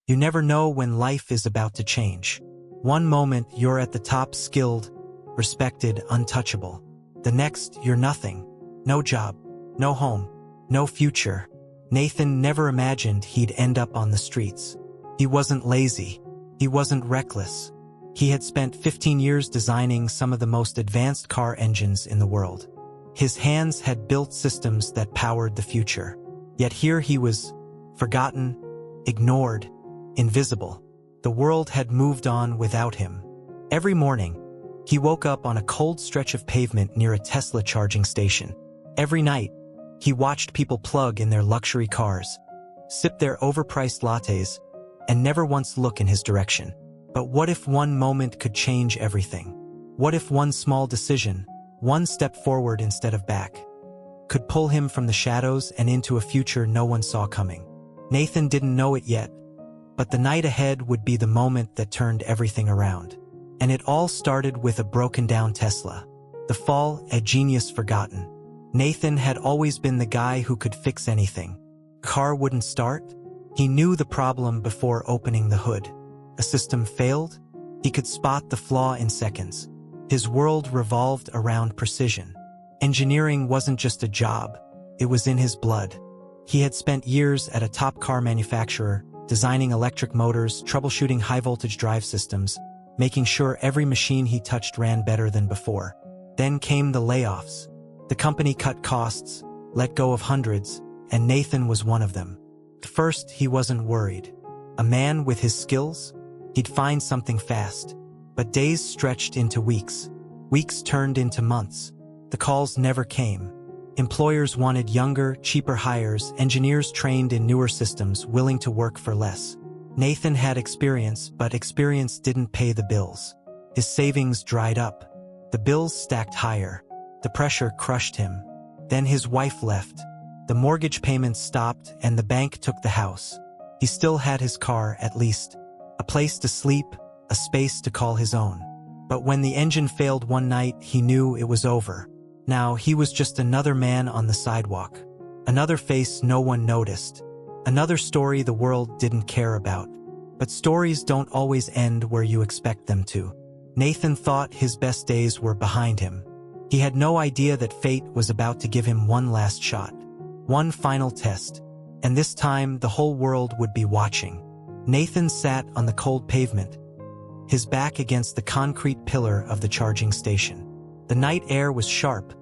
You never know when life is about to change. One moment you're at the top, skilled, respected, untouchable. The next, you're nothing. No job, no home, no future. Nathan never imagined he'd end up on the streets. He wasn't lazy. He wasn't reckless. He had spent 15 years designing some of the most advanced car engines in the world. His hands had built systems that powered the future. Yet here he was, forgotten, ignored, invisible. The world had moved on without him. Every morning, he woke up on a cold stretch of pavement near a Tesla charging station. Every night, he watched people plug in their luxury cars, sip their overpriced lattes, and never once look in his direction. But what if one moment could change everything? What if one small decision, one step forward instead of back, could pull him from the shadows and into a future no one saw coming? Nathan didn't know it yet, but the night ahead would be the moment that turned everything around. And it all started with a broken-down Tesla. The fall, a genius forgotten. Nathan had always been the guy who could fix anything. Car wouldn't start? He knew the problem before opening the hood. A system failed? He could spot the flaw in seconds. His world revolved around precision. Engineering wasn't just a job, it was in his blood. He had spent years at a top car manufacturer, designing electric motors, troubleshooting high-voltage drive systems, making sure every machine he touched ran better than before. Then came the layoffs. The company cut costs, let go of hundreds, and Nathan was one of them. At first, he wasn't worried. A man with his skills? He'd find something fast. But days stretched into weeks. Weeks turned into months. The calls never came. Employers wanted younger, cheaper hires, engineers trained in newer systems, willing to work for less. Nathan had experience, but experience didn't pay the bills. His savings dried up. The bills stacked higher. The pressure crushed him. Then his wife left. The mortgage payments stopped and the bank took the house. He still had his car, at least. A place to sleep, a space to call his own. But when the engine failed one night, he knew it was over. Now he was just another man on the sidewalk. Another face no one noticed. Another story the world didn't care about. But stories don't always end where you expect them to. Nathan thought his best days were behind him. He had no idea that fate was about to give him one last shot. One final test. And this time, the whole world would be watching. Nathan sat on the cold pavement, his back against the concrete pillar of the charging station. The night air was sharp,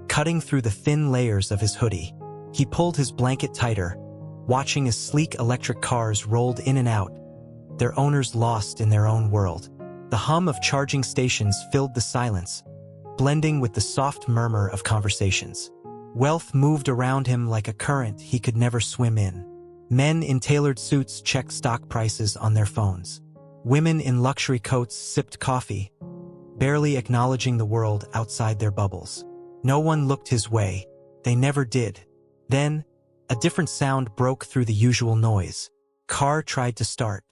cutting through the thin layers of his hoodie. He pulled his blanket tighter, watching as sleek electric cars rolled in and out, their owners lost in their own world. The hum of charging stations filled the silence, blending with the soft murmur of conversations. Wealth moved around him like a current he could never swim in. Men in tailored suits checked stock prices on their phones. Women in luxury coats sipped coffee, barely acknowledging the world outside their bubbles. No one looked his way. They never did. Then, a different sound broke through the usual noise. Car tried to start.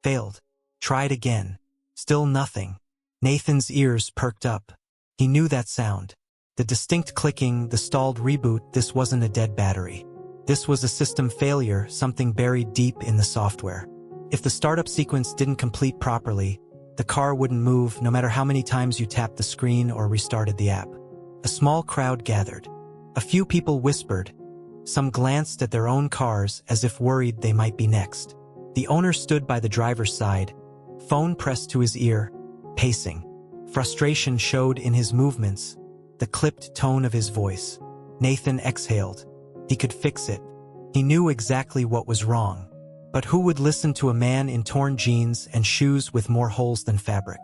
Failed. Tried again. Still nothing. Nathan's ears perked up. He knew that sound. The distinct clicking, the stalled reboot. This wasn't a dead battery. This was a system failure, something buried deep in the software. If the startup sequence didn't complete properly, the car wouldn't move no matter how many times you tapped the screen or restarted the app. A small crowd gathered. A few people whispered. Some glanced at their own cars as if worried they might be next. The owner stood by the driver's side, phone pressed to his ear, pacing. Frustration showed in his movements, the clipped tone of his voice. Nathan exhaled. He could fix it. He knew exactly what was wrong. But who would listen to a man in torn jeans and shoes with more holes than fabric?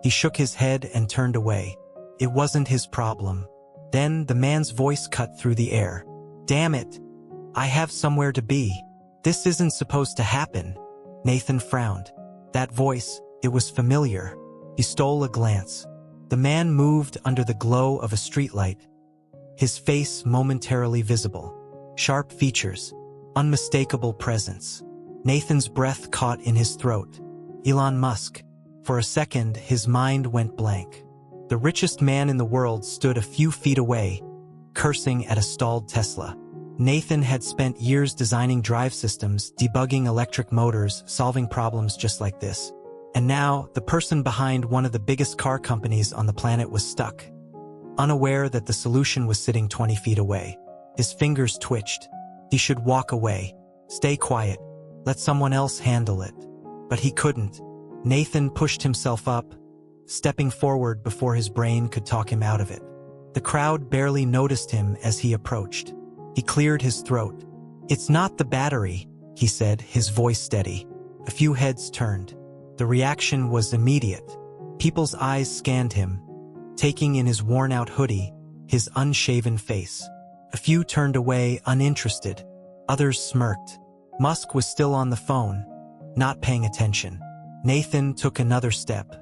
He shook his head and turned away. It wasn't his problem. Then the man's voice cut through the air. Damn it! I have somewhere to be. This isn't supposed to happen. Nathan frowned. That voice, it was familiar. He stole a glance. The man moved under the glow of a streetlight, his face momentarily visible. Sharp features, unmistakable presence. Nathan's breath caught in his throat. Elon Musk. For a second, his mind went blank. The richest man in the world stood a few feet away, cursing at a stalled Tesla. Nathan had spent years designing drive systems, debugging electric motors, solving problems just like this. And now, the person behind one of the biggest car companies on the planet was stuck, unaware that the solution was sitting 20 feet away. His fingers twitched. He should walk away, stay quiet, let someone else handle it. But he couldn't. Nathan pushed himself up, stepping forward before his brain could talk him out of it. The crowd barely noticed him as he approached. He cleared his throat. "It's not the battery," he said, his voice steady. A few heads turned. The reaction was immediate. People's eyes scanned him, taking in his worn-out hoodie, his unshaven face. A few turned away, uninterested. Others smirked. Musk was still on the phone, not paying attention. Nathan took another step.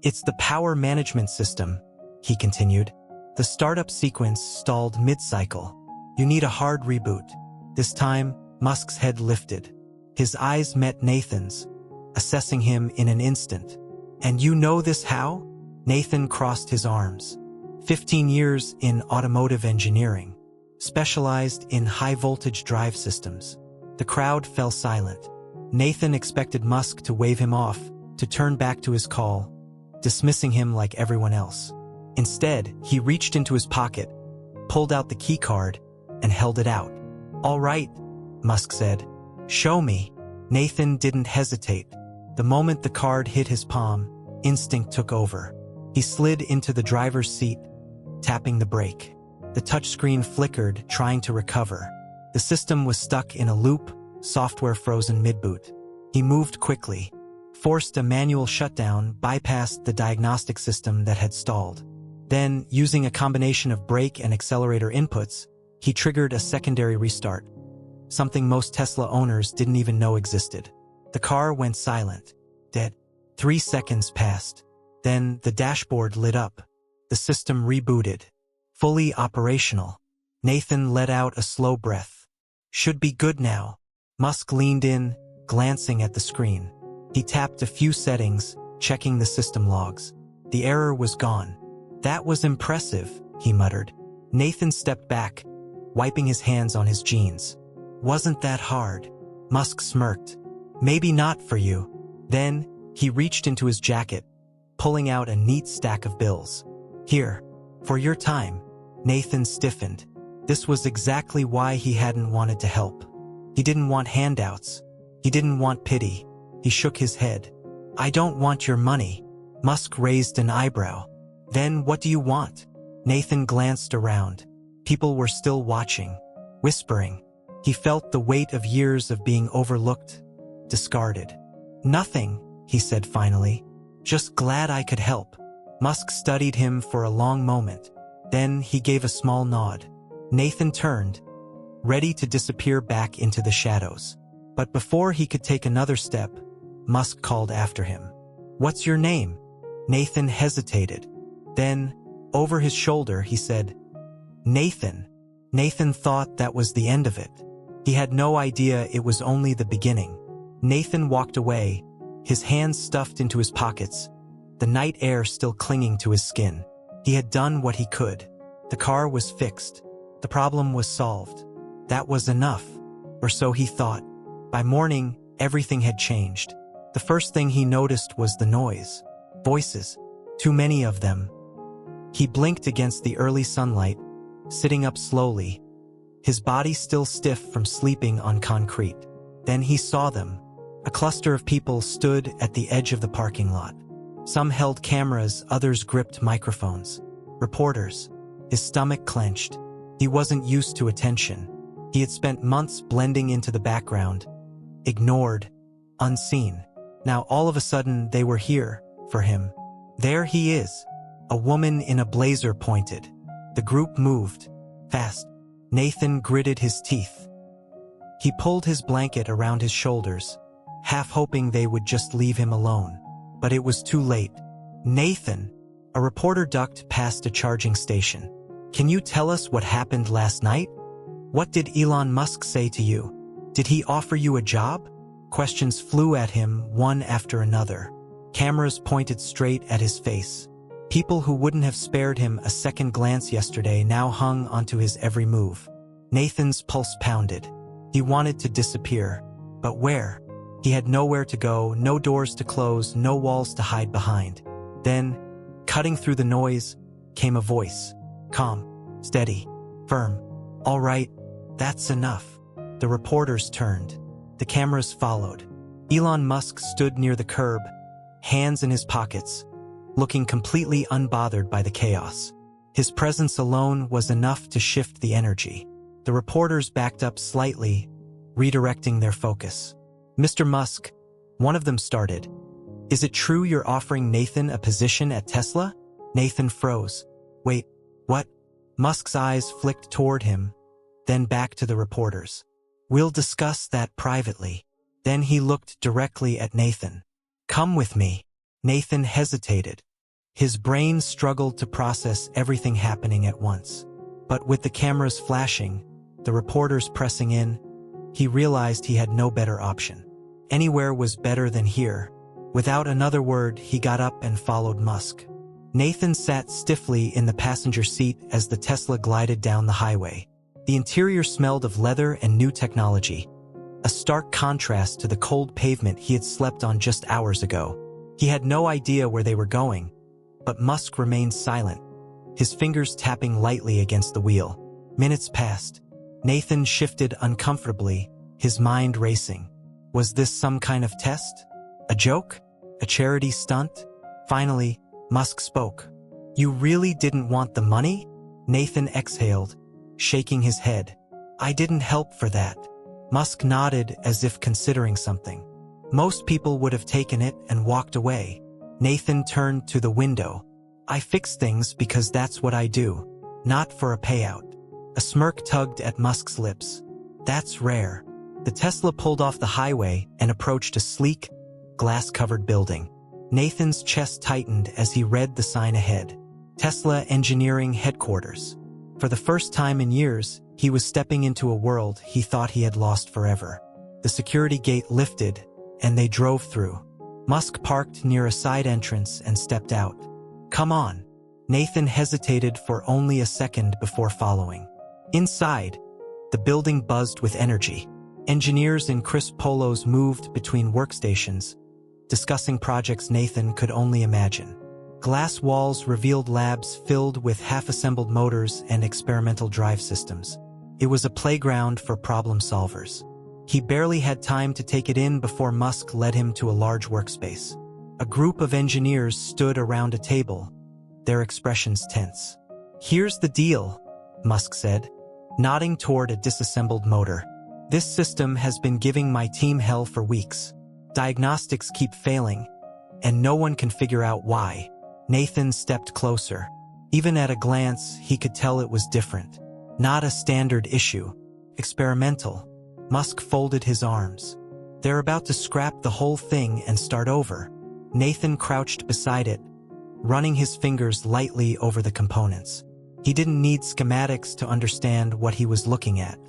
"It's the power management system," he continued. The startup sequence stalled mid-cycle. "You need a hard reboot." This time, Musk's head lifted. His eyes met Nathan's, assessing him in an instant. "And you know this how?" Nathan crossed his arms. 15 years in automotive engineering, specialized in high-voltage drive systems. The crowd fell silent. Nathan expected Musk to wave him off, to turn back to his call, dismissing him like everyone else. Instead, he reached into his pocket, pulled out the key card, and held it out. "All right," Musk said. "Show me." Nathan didn't hesitate. The moment the card hit his palm, instinct took over. He slid into the driver's seat, tapping the brake. The touchscreen flickered, trying to recover. The system was stuck in a loop, software frozen mid-boot. He moved quickly, forced a manual shutdown, bypassed the diagnostic system that had stalled. Then, using a combination of brake and accelerator inputs, he triggered a secondary restart, something most Tesla owners didn't even know existed. The car went silent, dead. 3 seconds passed. Then the dashboard lit up. The system rebooted, fully operational. Nathan let out a slow breath. "Should be good now." Musk leaned in, glancing at the screen. He tapped a few settings, checking the system logs. The error was gone. "That was impressive," he muttered. Nathan stepped back, wiping his hands on his jeans. "Wasn't that hard?" Musk smirked. "Maybe not for you." Then, he reached into his jacket, pulling out a neat stack of bills. "Here, for your time." Nathan stiffened. This was exactly why he hadn't wanted to help. He didn't want handouts. He didn't want pity. He shook his head. "I don't want your money." Musk raised an eyebrow. "Then what do you want?" Nathan glanced around. People were still watching, whispering. He felt the weight of years of being overlooked, discarded. "Nothing," he said finally. "Just glad I could help." Musk studied him for a long moment. Then he gave a small nod. Nathan turned, ready to disappear back into the shadows. But before he could take another step, Musk called after him. "What's your name?" Nathan hesitated. Then, over his shoulder, he said, "Nathan." Nathan thought that was the end of it. He had no idea it was only the beginning. Nathan walked away, his hands stuffed into his pockets, the night air still clinging to his skin. He had done what he could. The car was fixed. The problem was solved. That was enough, or so he thought. By morning, everything had changed. The first thing he noticed was the noise. Voices. Too many of them. He blinked against the early sunlight, sitting up slowly, his body still stiff from sleeping on concrete. Then he saw them. A cluster of people stood at the edge of the parking lot. Some held cameras, others gripped microphones. Reporters. His stomach clenched. He wasn't used to attention. He had spent months blending into the background, ignored, unseen. Now all of a sudden they were here, for him. There he is. A woman in a blazer pointed. The group moved, fast. Nathan gritted his teeth. He pulled his blanket around his shoulders, half hoping they would just leave him alone. But it was too late. "Nathan!" A reporter ducked past a charging station. "Can you tell us what happened last night? What did Elon Musk say to you? Did he offer you a job?" Questions flew at him, one after another. Cameras pointed straight at his face. People who wouldn't have spared him a second glance yesterday now hung onto his every move. Nathan's pulse pounded. He wanted to disappear. But where? He had nowhere to go, no doors to close, no walls to hide behind. Then, cutting through the noise, came a voice. Calm, steady, firm. All right, that's enough. The reporters turned. The cameras followed. Elon Musk stood near the curb, hands in his pockets, looking completely unbothered by the chaos. His presence alone was enough to shift the energy. The reporters backed up slightly, redirecting their focus. Mr. Musk, one of them started. Is it true you're offering Nathan a position at Tesla? Nathan froze. Wait, what? Musk's eyes flicked toward him, then back to the reporters. We'll discuss that privately. Then he looked directly at Nathan. Come with me. Nathan hesitated. His brain struggled to process everything happening at once. But with the cameras flashing, the reporters pressing in, he realized he had no better option. Anywhere was better than here. Without another word, he got up and followed Musk. Nathan sat stiffly in the passenger seat as the Tesla glided down the highway. The interior smelled of leather and new technology, a stark contrast to the cold pavement he had slept on just hours ago. He had no idea where they were going, but Musk remained silent, his fingers tapping lightly against the wheel. Minutes passed. Nathan shifted uncomfortably, his mind racing. Was this some kind of test? A joke? A charity stunt? Finally, Musk spoke. You really didn't want the money? Nathan exhaled, shaking his head. I didn't help for that. Musk nodded as if considering something. Most people would have taken it and walked away. Nathan turned to the window. I fix things because that's what I do, not for a payout. A smirk tugged at Musk's lips. That's rare. The Tesla pulled off the highway and approached a sleek, glass-covered building. Nathan's chest tightened as he read the sign ahead. Tesla Engineering Headquarters. For the first time in years, he was stepping into a world he thought he had lost forever. The security gate lifted, and they drove through. Musk parked near a side entrance and stepped out. Come on. Nathan hesitated for only a second before following. Inside, the building buzzed with energy. Engineers in crisp polos moved between workstations, discussing projects Nathan could only imagine. Glass walls revealed labs filled with half-assembled motors and experimental drive systems. It was a playground for problem solvers. He barely had time to take it in before Musk led him to a large workspace. A group of engineers stood around a table, their expressions tense. Here's the deal, Musk said, nodding toward a disassembled motor. This system has been giving my team hell for weeks. Diagnostics keep failing, and no one can figure out why. Nathan stepped closer. Even at a glance, he could tell it was different. Not a standard issue. Experimental. Musk folded his arms. They're about to scrap the whole thing and start over. Nathan crouched beside it, running his fingers lightly over the components. He didn't need schematics to understand what he was looking at.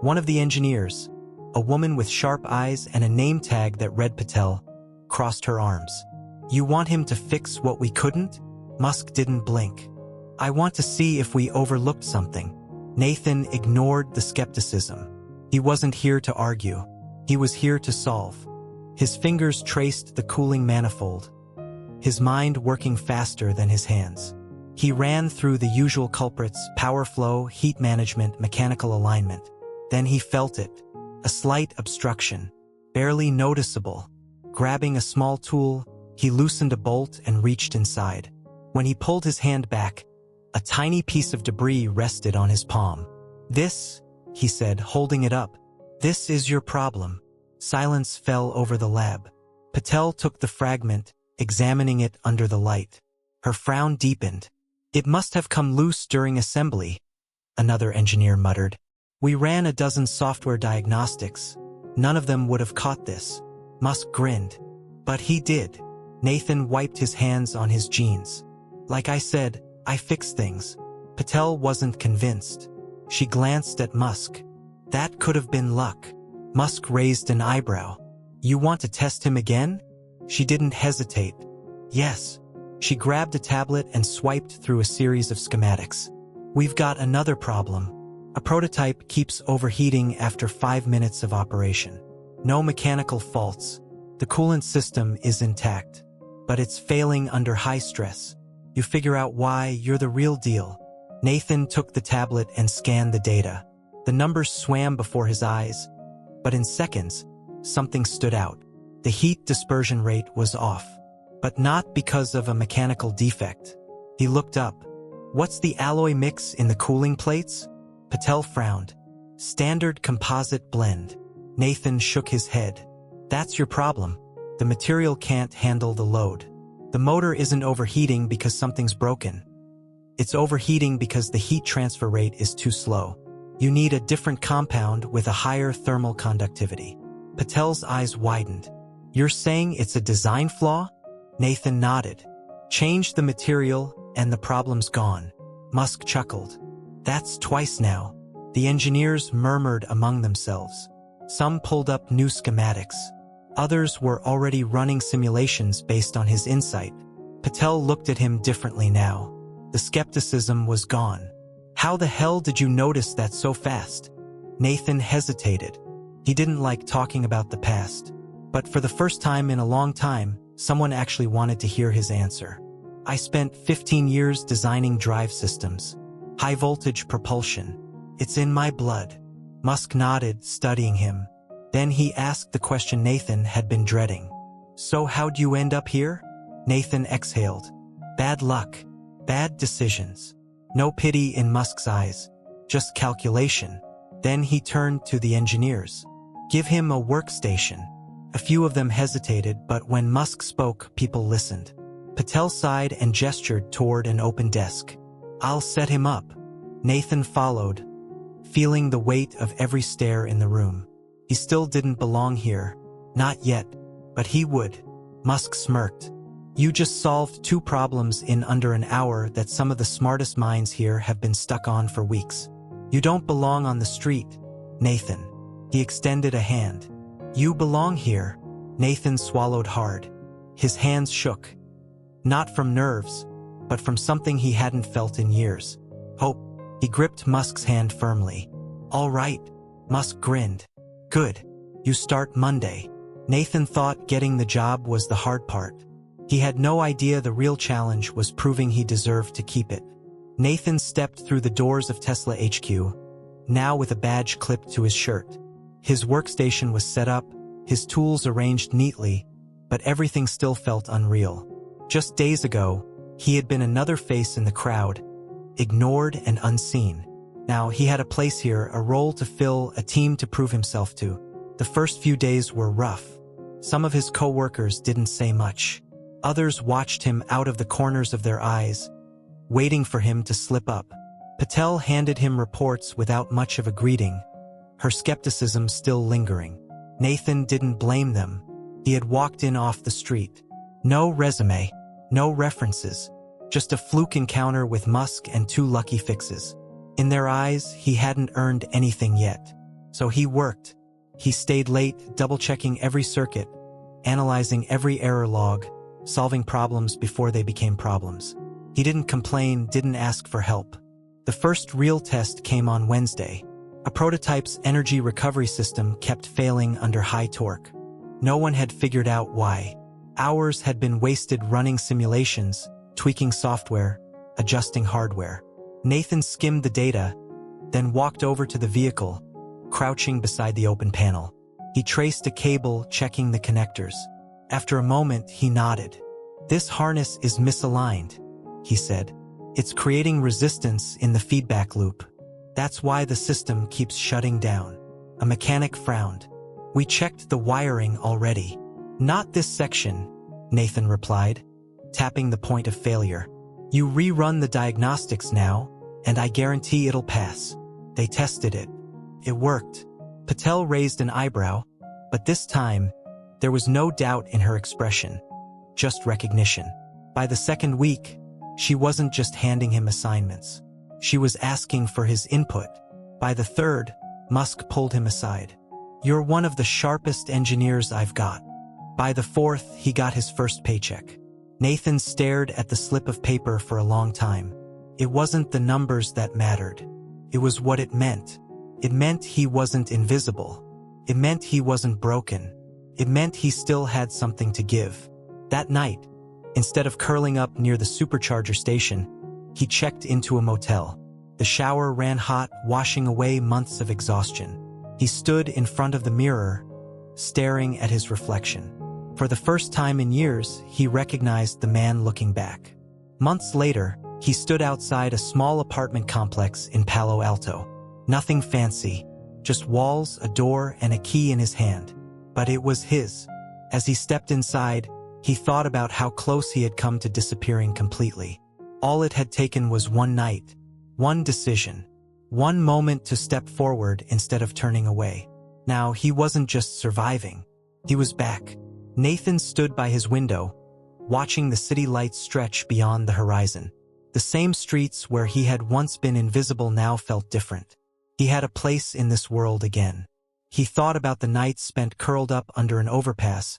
One of the engineers, a woman with sharp eyes and a name tag that read Patel, crossed her arms. You want him to fix what we couldn't? Musk didn't blink. I want to see if we overlooked something. Nathan ignored the skepticism. He wasn't here to argue. He was here to solve. His fingers traced the cooling manifold, his mind working faster than his hands. He ran through the usual culprits: power flow, heat management, mechanical alignment. Then he felt it, a slight obstruction, barely noticeable. Grabbing a small tool, he loosened a bolt and reached inside. When he pulled his hand back, a tiny piece of debris rested on his palm. This, he said, holding it up, this is your problem. Silence fell over the lab. Patel took the fragment, examining it under the light. Her frown deepened. It must have come loose during assembly, another engineer muttered. We ran a dozen software diagnostics. None of them would have caught this. Musk grinned. But he did. Nathan wiped his hands on his jeans. Like I said, I fix things. Patel wasn't convinced. She glanced at Musk. That could have been luck. Musk raised an eyebrow. You want to test him again? She didn't hesitate. Yes. She grabbed a tablet and swiped through a series of schematics. We've got another problem. A prototype keeps overheating after 5 minutes of operation. No mechanical faults. The coolant system is intact, but it's failing under high stress. You figure out why. You're the real deal. Nathan took the tablet and scanned the data. The numbers swam before his eyes, but in seconds, something stood out. The heat dispersion rate was off, but not because of a mechanical defect. He looked up. What's the alloy mix in the cooling plates? Patel frowned. Standard composite blend. Nathan shook his head. That's your problem. The material can't handle the load. The motor isn't overheating because something's broken. It's overheating because the heat transfer rate is too slow. You need a different compound with a higher thermal conductivity. Patel's eyes widened. You're saying it's a design flaw? Nathan nodded. Change the material and the problem's gone. Musk chuckled. That's twice now. The engineers murmured among themselves. Some pulled up new schematics. Others were already running simulations based on his insight. Patel looked at him differently now. The skepticism was gone. How the hell did you notice that so fast? Nathan hesitated. He didn't like talking about the past. But for the first time in a long time, someone actually wanted to hear his answer. I spent 15 years designing drive systems. High-voltage propulsion. It's in my blood. Musk nodded, studying him. Then he asked the question Nathan had been dreading. So how'd you end up here? Nathan exhaled. Bad luck. Bad decisions. No pity in Musk's eyes. Just calculation. Then he turned to the engineers. Give him a workstation. A few of them hesitated, but when Musk spoke, people listened. Patel sighed and gestured toward an open desk. I'll set him up. Nathan followed, feeling the weight of every stare in the room. He still didn't belong here. Not yet, but he would. Musk smirked. You just solved 2 problems in under an hour that some of the smartest minds here have been stuck on for weeks. You don't belong on the street, Nathan. He extended a hand. You belong here. Nathan swallowed hard. His hands shook. Not from nerves, but from something he hadn't felt in years. Hope. He gripped Musk's hand firmly. All right. Musk grinned. Good. You start Monday. Nathan thought getting the job was the hard part. He had no idea the real challenge was proving he deserved to keep it. Nathan stepped through the doors of Tesla HQ, now with a badge clipped to his shirt. His workstation was set up, his tools arranged neatly, but everything still felt unreal. Just days ago, he had been another face in the crowd, ignored and unseen. Now he had a place here, a role to fill, a team to prove himself to. The first few days were rough. Some of his co-workers didn't say much. Others watched him out of the corners of their eyes, waiting for him to slip up. Patel handed him reports without much of a greeting, her skepticism still lingering. Nathan didn't blame them. He had walked in off the street. No resume, no references, just a fluke encounter with Musk and 2 lucky fixes. In their eyes, he hadn't earned anything yet. So he worked. He stayed late, double-checking every circuit, analyzing every error log, solving problems before they became problems. He didn't complain, didn't ask for help. The first real test came on Wednesday. A prototype's energy recovery system kept failing under high torque. No one had figured out why. Hours had been wasted running simulations, tweaking software, adjusting hardware. Nathan skimmed the data, then walked over to the vehicle, crouching beside the open panel. He traced a cable, checking the connectors. After a moment, he nodded. This harness is misaligned, he said. It's creating resistance in the feedback loop. That's why the system keeps shutting down. A mechanic frowned. We checked the wiring already. Not this section, Nathan replied, tapping the point of failure. You rerun the diagnostics now, and I guarantee it'll pass. They tested it. It worked. Patel raised an eyebrow, but this time, there was no doubt in her expression, just recognition. By the second week, she wasn't just handing him assignments. She was asking for his input. By the third, Musk pulled him aside. You're one of the sharpest engineers I've got. By the fourth, he got his first paycheck. Nathan stared at the slip of paper for a long time. It wasn't the numbers that mattered. It was what it meant. It meant he wasn't invisible. It meant he wasn't broken. It meant he still had something to give. That night, instead of curling up near the supercharger station, he checked into a motel. The shower ran hot, washing away months of exhaustion. He stood in front of the mirror, staring at his reflection. For the first time in years, he recognized the man looking back. Months later, he stood outside a small apartment complex in Palo Alto. Nothing fancy, just walls, a door, and a key in his hand. But it was his. As he stepped inside, he thought about how close he had come to disappearing completely. All it had taken was one night, one decision, one moment to step forward instead of turning away. Now, he wasn't just surviving. He was back. Nathan stood by his window, watching the city lights stretch beyond the horizon. The same streets where he had once been invisible now felt different. He had a place in this world again. He thought about the nights spent curled up under an overpass,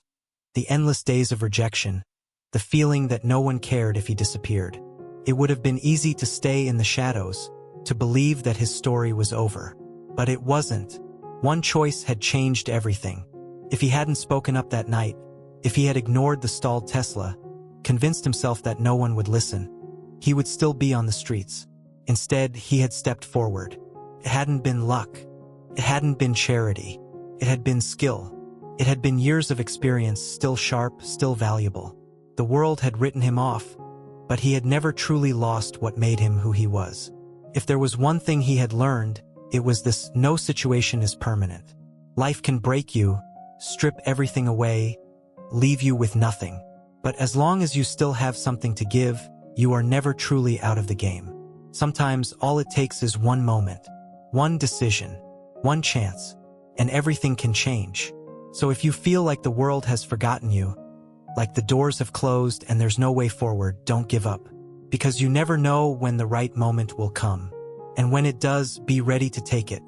the endless days of rejection, the feeling that no one cared if he disappeared. It would have been easy to stay in the shadows, to believe that his story was over. But it wasn't. One choice had changed everything. If he hadn't spoken up that night, if he had ignored the stalled Tesla, convinced himself that no one would listen, he would still be on the streets. Instead, he had stepped forward. It hadn't been luck. It hadn't been charity. It had been skill. It had been years of experience, still sharp, still valuable. The world had written him off, but he had never truly lost what made him who he was. If there was one thing he had learned, it was this: no situation is permanent. Life can break you, strip everything away, leave you with nothing. But as long as you still have something to give, you are never truly out of the game. Sometimes all it takes is one moment, one decision, one chance, and everything can change. So if you feel like the world has forgotten you, like the doors have closed and there's no way forward, don't give up. Because you never know when the right moment will come. And when it does, be ready to take it.